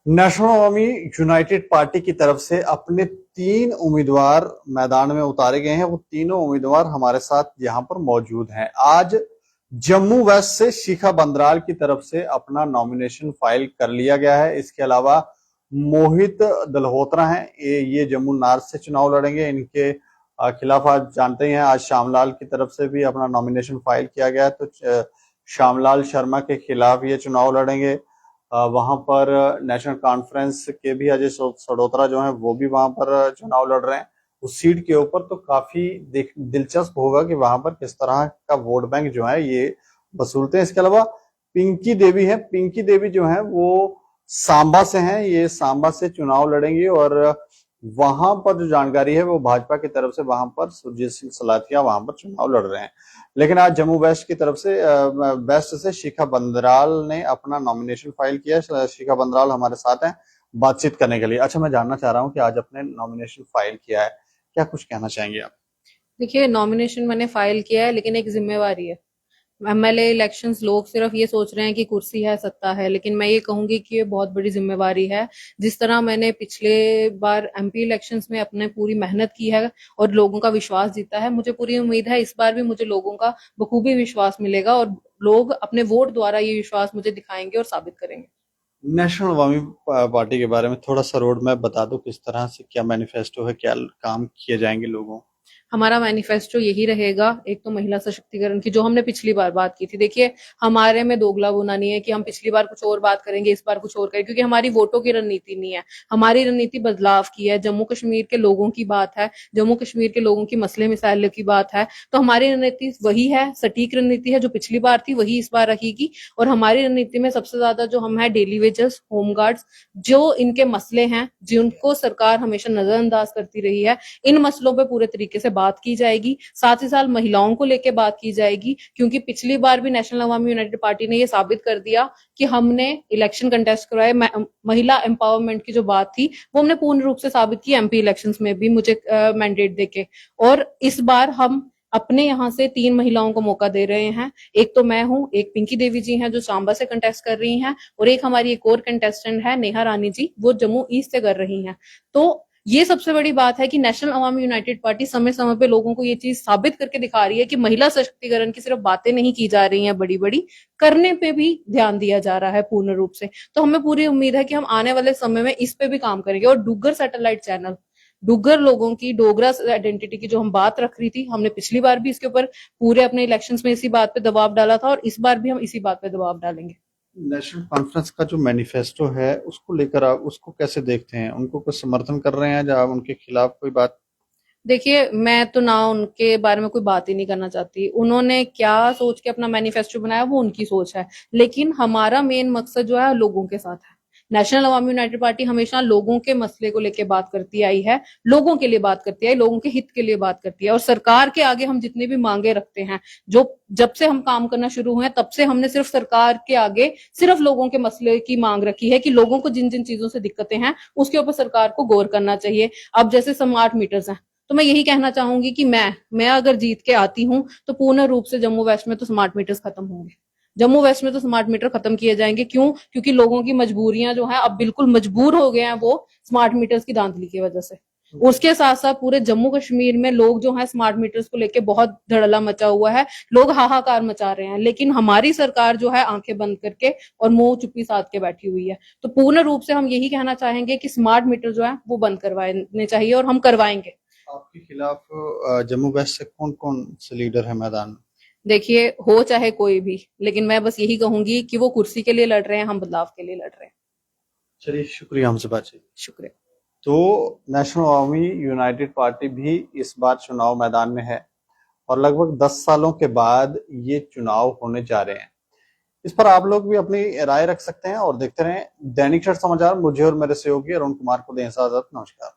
National अवामी United party की तरफ से अपने 3 उम्मीदवार मैदान में उतारे गए हैं। वो तीनों उम्मीदवार हमारे साथ यहाँ पर मौजूद हैं। आज जम्मू वेस्ट से शिखा बंदराल की तरफ से अपना नॉमिनेशन फाइल कर लिया गया है। इसके अलावा मोहित दलहोत्रा हैं, ये जम्मू नॉर्थ से चुनाव लड़ेंगे। इनके खिलाफ आज जानते ही हैं, आज श्यामलाल की तरफ से भी अपना नॉमिनेशन फाइल किया गया है, तो श्यामलाल शर्मा के खिलाफ ये चुनाव लड़ेंगे। वहां पर नेशनल कॉन्फ्रेंस के भी अजय सडोत्रा जो हैं वो भी वहां पर चुनाव लड़ रहे हैं उस सीट के ऊपर। तो काफी दिलचस्प होगा कि वहां पर किस तरह का वोट बैंक जो है ये वसूलते हैं। इसके अलावा पिंकी देवी है, पिंकी देवी जो है वो सांबा से हैं, ये सांबा से चुनाव लड़ेंगे और वहां पर जो जानकारी है वो भाजपा की तरफ से वहां पर सुरजीत सिंह सलाथिया वहां पर चुनाव लड़ रहे हैं। लेकिन आज जम्मू वेस्ट की तरफ से वेस्ट से शिखा बंदराल ने अपना नॉमिनेशन फाइल किया। शिखा बंदराल हमारे साथ हैं बातचीत करने के लिए। अच्छा, मैं जानना चाह रहा हूँ कि आज अपने नॉमिनेशन फाइल किया है, क्या कुछ कहना चाहेंगे आप? देखिए, नॉमिनेशन मैंने फाइल किया है, लेकिन एक जिम्मेवारी है। एमएलए इलेक्शंस लोग सिर्फ ये सोच रहे हैं कि कुर्सी है, सत्ता है, लेकिन मैं ये कहूंगी कि ये बहुत बड़ी जिम्मेवारी है। जिस तरह मैंने पिछले बार एमपी इलेक्शंस में अपने पूरी मेहनत की है और लोगों का विश्वास जीता है, मुझे पूरी उम्मीद है इस बार भी मुझे लोगों का बखूबी विश्वास मिलेगा और लोग अपने वोट द्वारा ये विश्वास मुझे दिखाएंगे और साबित करेंगे। नेशनल अवामी पार्टी के बारे में थोड़ा सा रोड मैप बता दो, किस तरह से क्या मैनिफेस्टो है, क्या काम किए जाएंगे लोगों? हमारा मैनिफेस्टो यही रहेगा। एक तो महिला सशक्तिकरण की जो हमने पिछली बार बात की थी। देखिए, हमारे में दोगलापना नहीं है कि हम पिछली बार कुछ और बात करेंगे, इस बार कुछ और करेंगे, क्योंकि हमारी वोटों की रणनीति नहीं है। हमारी रणनीति बदलाव की है। जम्मू कश्मीर के लोगों की बात है, जम्मू कश्मीर के लोगों की मसले मिसाइलों की बात है। तो हमारी रणनीति वही है, सटीक रणनीति है। जो पिछली बार थी वही इस बार रहेगी। और हमारी रणनीति में सबसे ज्यादा जो हम है डेली वेजेस, होमगार्ड्स, जो इनके मसले हैं जिनको सरकार हमेशा नजरअंदाज करती रही है, इन मसलों पर पूरे तरीके से बात की जाएगी। साथ ही साथ महिलाओं को लेकर बात की जाएगी, क्योंकि पिछली बार भी नेशनल अवामी यूनाइटेड पार्टी ने यह साबित कर दिया कि हमने इलेक्शन कंटेस्ट कराए। महिला एम्पावरमेंट की जो बात थी वो हमने पूर्ण रूप से साबित की एमपी इलेक्शंस में भी मुझे मैंडेट देके। और इस बार हम अपने यहाँ से 3 महिलाओं को मौका दे रहे हैं। एक तो मैं हूँ, एक पिंकी देवी जी हैं जो सांबा से कंटेस्ट कर रही हैं, और एक हमारी एक और कंटेस्टेंट है नेहा रानी जी, वो जम्मू ईस्ट से कर रही हैं। तो ये सबसे बड़ी बात है कि नेशनल अवामी यूनाइटेड पार्टी समय समय पे लोगों को ये चीज साबित करके दिखा रही है कि महिला सशक्तिकरण की सिर्फ बातें नहीं की जा रही हैं, बड़ी बड़ी करने पे भी ध्यान दिया जा रहा है पूर्ण रूप से। तो हमें पूरी उम्मीद है कि हम आने वाले समय में इस पे भी काम करेंगे। और डुग्गर सैटेलाइट चैनल, डुग्गर लोगों की, डोगरा आइडेंटिटी की जो हम बात रख रही थी, हमने पिछली बार भी इसके ऊपर पूरे अपने इलेक्शंस में इसी बात पे दबाव डाला था और इस बार भी हम इसी बात पे दबाव डालेंगे। नेशनल कॉन्फ्रेंस का जो मैनिफेस्टो है उसको लेकर आप उसको कैसे देखते हैं? उनको कुछ समर्थन कर रहे हैं या उनके खिलाफ कोई बात? देखिए, मैं तो ना उनके बारे में कोई बात ही नहीं करना चाहती। उन्होंने क्या सोच के अपना मैनिफेस्टो बनाया वो उनकी सोच है, लेकिन हमारा मेन मकसद जो है लोगों के साथ है। नेशनल अवामी यूनाइटेड पार्टी हमेशा लोगों के मसले को लेकर बात करती आई है, लोगों के लिए बात करती है, लोगों के हित के लिए बात करती है। और सरकार के आगे हम जितने भी मांगे रखते हैं, जो जब से हम काम करना शुरू हुए तब से हमने सिर्फ सरकार के आगे सिर्फ लोगों के मसले की मांग रखी है कि लोगों को जिन जिन चीजों से दिक्कतें हैं उसके ऊपर सरकार को गौर करना चाहिए। अब जैसे स्मार्ट मीटर्स हैं, तो मैं यही कहना चाहूंगी कि मैं अगर जीत के आती हूँ तो पूर्ण रूप से जम्मू वेस्ट में तो स्मार्ट मीटर्स खत्म होंगे। जम्मू वेस्ट में तो स्मार्ट मीटर खत्म किए जाएंगे। क्यों? क्योंकि लोगों की मजबूरियां जो है अब बिल्कुल मजबूर हो गए हैं वो स्मार्ट मीटर्स की धांधली की वजह से। उसके साथ साथ पूरे जम्मू कश्मीर में लोग जो है स्मार्ट मीटर्स को लेके बहुत धड़ल्ला मचा हुआ है, लोग हाहाकार मचा रहे हैं, लेकिन हमारी सरकार जो है आंखें बंद करके और मुंह चुप्पी साध के बैठी हुई है। तो पूर्ण रूप से हम यही कहना चाहेंगे कि स्मार्ट मीटर जो है वो बंद करवाने चाहिए और हम करवाएंगे। आपके खिलाफ जम्मू वेस्ट से कौन कौन से लीडर है मैदान में? देखिए, हो चाहे कोई भी, लेकिन मैं बस यही कहूंगी कि वो कुर्सी के लिए लड़ रहे हैं, हम बदलाव के लिए लड़ रहे हैं। चलिए, शुक्रिया हमसे बातचीत। शुक्रिया। तो नेशनल अवामी यूनाइटेड पार्टी भी इस बार चुनाव मैदान में है और लगभग 10 सालों के बाद ये चुनाव होने जा रहे हैं। इस पर आप लोग भी अपनी राय रख सकते हैं और देखते रहें दैनिक क्षण समाचार। मुझे और मेरे सहयोगी अरुण कुमार को दें इजाजत। नमस्कार।